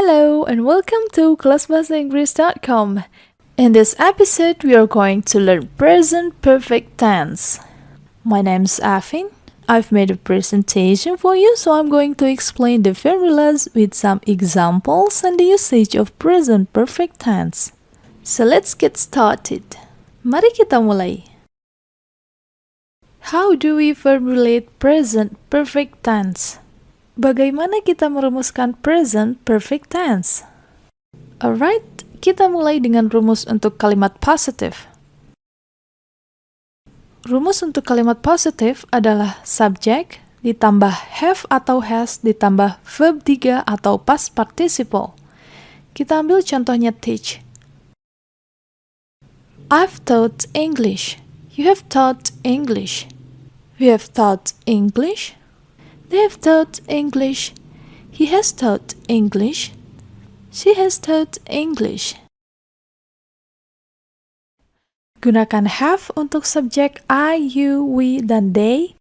Hello and welcome to kelasbahasainggris.com. In this episode, we are going to learn present perfect tense. My name is Afin. I've made a presentation for you, so I'm going to explain the formulas with some examples and the usage of present perfect tense. So let's get started. Mari kita mulai. How do we formulate present perfect tense? Bagaimana kita merumuskan present perfect tense? Alright, kita mulai dengan rumus untuk kalimat positif. Rumus untuk kalimat positif adalah subjek ditambah have atau has ditambah verb 3 atau past participle. Kita ambil contohnya teach. I've taught English. You have taught English. We have taught English. They have taught English. He has taught English. She has taught English. Gunakan have untuk subjek I, you, we, dan they.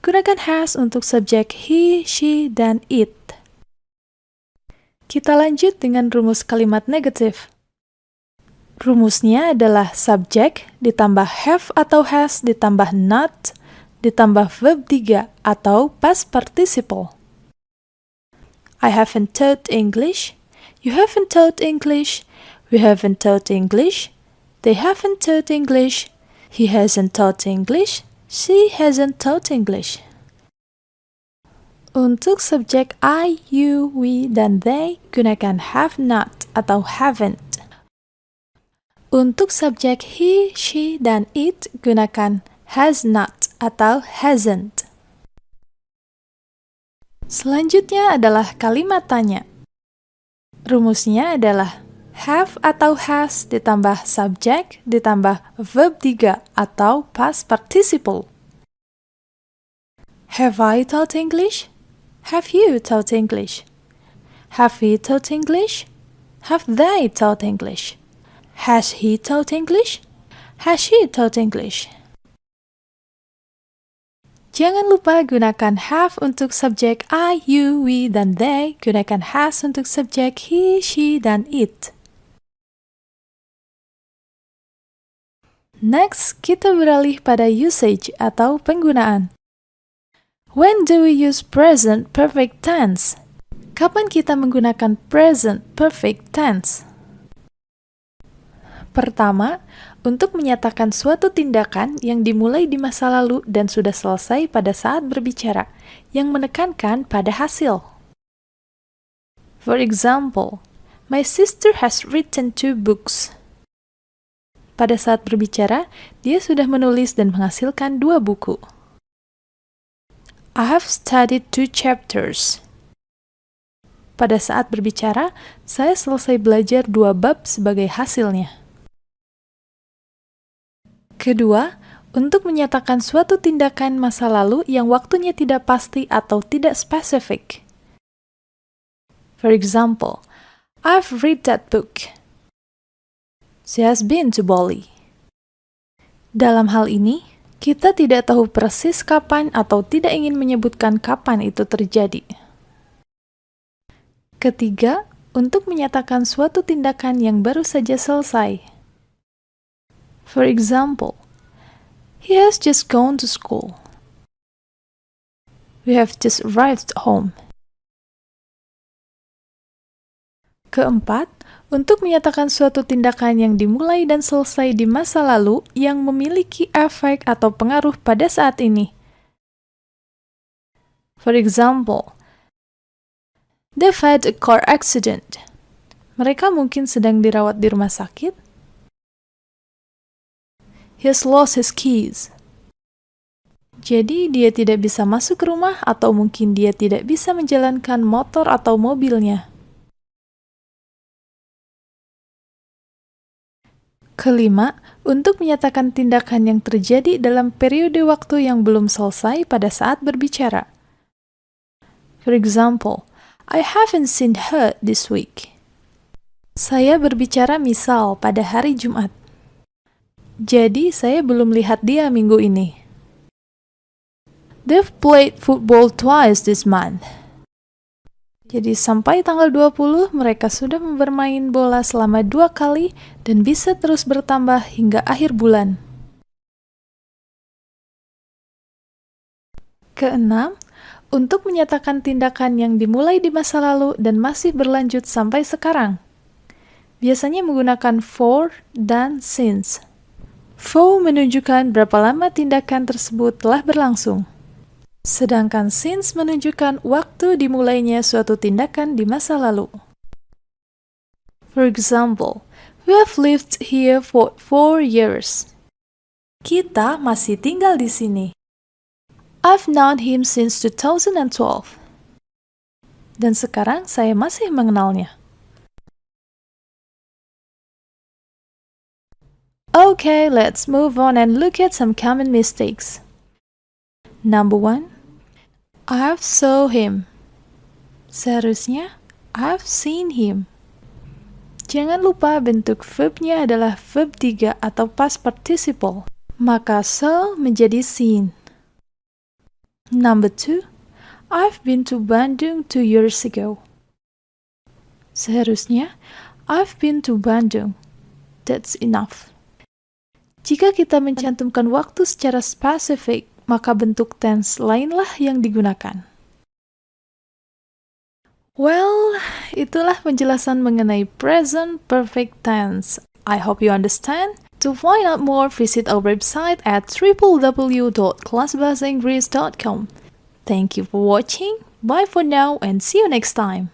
Gunakan has untuk subjek he, she, dan it. Kita lanjut dengan rumus kalimat negatif. Rumusnya adalah subjek ditambah have atau has ditambah not ditambah verb 3 atau past participle. I haven't taught English. You haven't taught English. We haven't taught English. They haven't taught English. He hasn't taught English. She hasn't taught English. Untuk subjek I, you, we, dan they, gunakan have not atau haven't. Untuk subjek he, she, dan it, gunakan has not atau hasn't. Selanjutnya adalah kalimat tanya. Rumusnya adalah have atau has ditambah subjek ditambah verb 3 atau past participle. Have I taught English? Have you taught English? Have we taught English? Have they taught English? Has he taught English? Has she taught English? Jangan lupa gunakan have untuk subjek I, you, we, dan they. Gunakan has untuk subjek he, she, dan it. Next, kita beralih pada usage atau penggunaan. When do we use present perfect tense? Kapan kita menggunakan present perfect tense? Pertama, untuk menyatakan suatu tindakan yang dimulai di masa lalu dan sudah selesai pada saat berbicara, yang menekankan pada hasil. For example, my sister has written 2 books. Pada saat berbicara, dia sudah menulis dan menghasilkan 2 buku. I have studied 2 chapters. Pada saat berbicara, saya selesai belajar 2 bab sebagai hasilnya. Kedua, untuk menyatakan suatu tindakan masa lalu yang waktunya tidak pasti atau tidak spesifik. For example, I've read that book. She has been to Bali. Dalam hal ini, kita tidak tahu persis kapan atau tidak ingin menyebutkan kapan itu terjadi. Ketiga, untuk menyatakan suatu tindakan yang baru saja selesai. For example, he has just gone to school. We have just arrived home. Keempat, untuk menyatakan suatu tindakan yang dimulai dan selesai di masa lalu yang memiliki efek atau pengaruh pada saat ini. For example, they've had a car accident. Mereka mungkin sedang dirawat di rumah sakit. He has lost his keys. Jadi, dia tidak bisa masuk ke rumah atau mungkin dia tidak bisa menjalankan motor atau mobilnya. Kelima, untuk menyatakan tindakan yang terjadi dalam periode waktu yang belum selesai pada saat berbicara. For example, I haven't seen her this week. Saya berbicara misal pada hari Jumat. Jadi, saya belum lihat dia minggu ini. They've played football twice this month. Jadi sampai tanggal 20 mereka sudah bermain bola selama 2 kali dan bisa terus bertambah hingga akhir bulan. Keenam, untuk menyatakan tindakan yang dimulai di masa lalu dan masih berlanjut sampai sekarang. Biasanya menggunakan for dan since. For menunjukkan berapa lama tindakan tersebut telah berlangsung. Sedangkan since menunjukkan waktu dimulainya suatu tindakan di masa lalu. For example, we have lived here for 4 years. Kita masih tinggal di sini. I've known him since 2012. Dan sekarang saya masih mengenalnya. Okay, let's move on and look at some common mistakes. Number 1, I've saw him. Seharusnya, I've seen him. Jangan lupa bentuk verbnya adalah verb 3 atau past participle. Maka saw menjadi seen. Number 2, I've been to Bandung 2 years ago. Seharusnya, I've been to Bandung. That's enough. Jika kita mencantumkan waktu secara spesifik, maka bentuk tense lainlah yang digunakan. Well, itulah penjelasan mengenai present perfect tense. I hope you understand. To find out more, visit our website at www.kelasbahasainggris.com. Thank you for watching. Bye for now and see you next time.